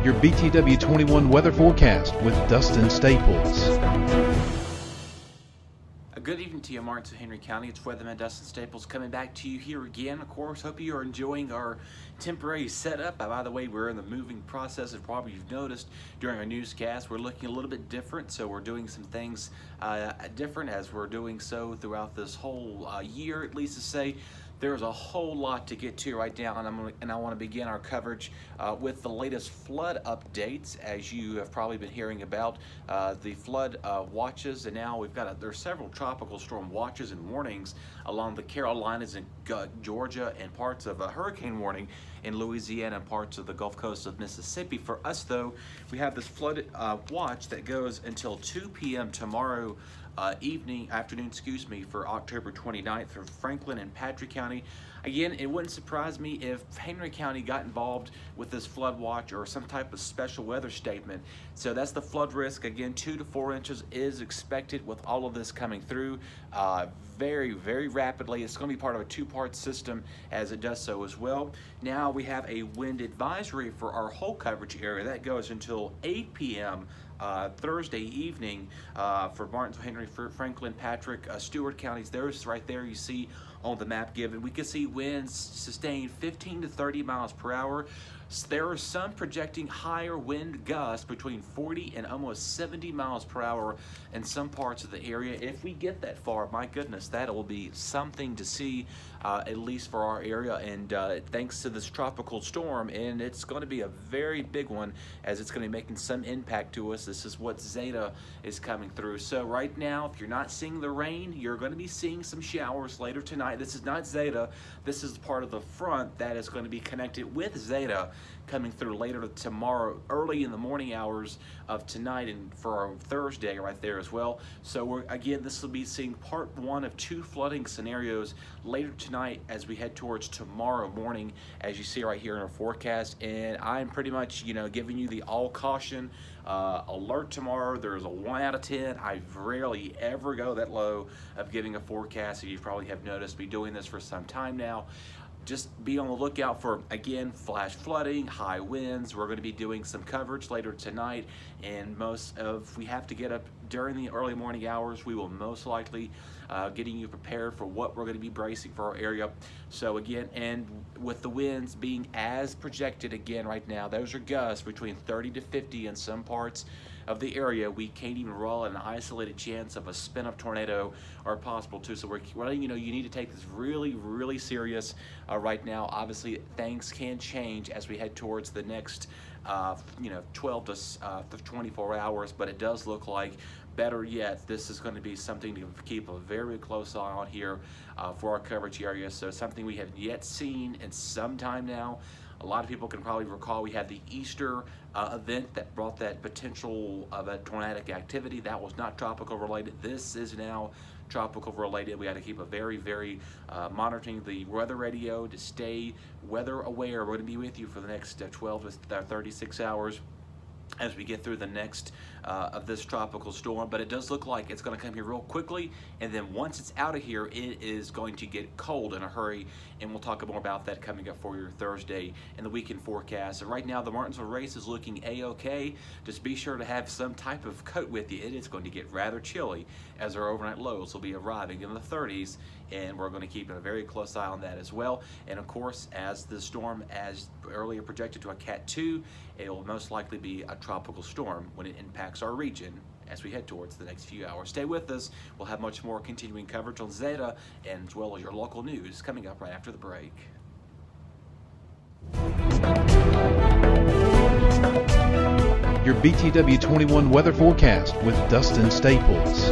Your BTW21 weather forecast with Dustin Staples. Good evening to you, Martin, Henry County. It's Weatherman Dustin Staples coming back to you here again. Of course, hope you are enjoying our temporary setup. By the way, we're in the moving process, as probably you've noticed during our newscast. We're looking a little bit different, so we're doing some things different as we're doing so throughout this whole year, at least to say. There's a whole lot to get to right now, and I want to begin our coverage with the latest flood updates. As you have probably been hearing about the flood watches, and now there's several tropical storm watches and warnings along the Carolinas and Georgia, and parts of a hurricane warning in Louisiana and parts of the Gulf Coast of Mississippi. For us, though, we have this flood watch that goes until 2 p.m. tomorrow afternoon, for October 29th for Franklin and Patrick County. Again, it wouldn't surprise me if Henry County got involved with this flood watch or some type of special weather statement. So that's the flood risk. Again, 2 to 4 inches is expected with all of this coming through very, very rapidly. It's going to be part of a two-part system as it does so as well. Now we have a wind advisory for our whole coverage area. That goes until 8 p.m. Thursday evening for Martinsville, Henry, Franklin, Patrick, Stewart counties. There's right there you see on the map given. We can see winds sustained 15 to 30 miles per hour. There are some projecting higher wind gusts between 40 and almost 70 miles per hour in some parts of the area. If we get that far, my goodness, that will be something to see, at least for our area. And thanks to this tropical storm, and it's going to be a very big one as it's going to be making some impact to us. This is what Zeta is coming through. So right now, if you're not seeing the rain, you're going to be seeing some showers later tonight. This is not Zeta. This is part of the front that is going to be connected with Zeta coming through later tomorrow, early in the morning hours of tonight, and for our Thursday right there as well. So this will be seeing part one of 2 flooding scenarios later tonight as we head towards tomorrow morning, as you see right here in our forecast. And I'm pretty much, giving you the all caution alert tomorrow. There's a 1 out of 10. I rarely ever go that low of giving a forecast. You probably have noticed me doing this for some time now. Just be on the lookout for, again, flash flooding, high winds. We're going to be doing some coverage later tonight, and if we have to get up during the early morning hours, we will most likely getting you prepared for what we're going to be bracing for our area. So again, and with the winds being as projected again right now, those are gusts between 30 to 50 in some parts of the area. We can't even roll an isolated chance of a spin-up tornado or possible too. So we're letting you know you need to take this really, really serious right now. Obviously, things can change as we head towards the next 12 to 24 hours, but it does look like, better yet, this is going to be something to keep a very close eye on here for our coverage area. So something we have yet seen in some time now. A lot of people can probably recall we had the Easter event that brought that potential of a tornadic activity. That was not tropical related. This is now tropical related. We got to keep a very, very monitoring the weather radio to stay weather aware. We're going to be with you for the next 12 to 36 hours as we get through the next of this tropical storm. But it does look like it's going to come here real quickly, and then once it's out of here, it is going to get cold in a hurry, and we'll talk more about that coming up for your Thursday and the weekend forecast. And right now, the Martinsville race is looking a-okay. Just be sure to have some type of coat with you. It is going to get rather chilly as our overnight lows will be arriving in the 30s, and we're going to keep a very close eye on that as well. And of course, as the storm, as earlier projected to a Cat 2, it will most likely be a tropical storm when it impacts our region as we head towards the next few hours. Stay with us. We'll have much more continuing coverage on Zeta, and as well as your local news coming up right after the break. Your BTW21 weather forecast with Dustin Staples.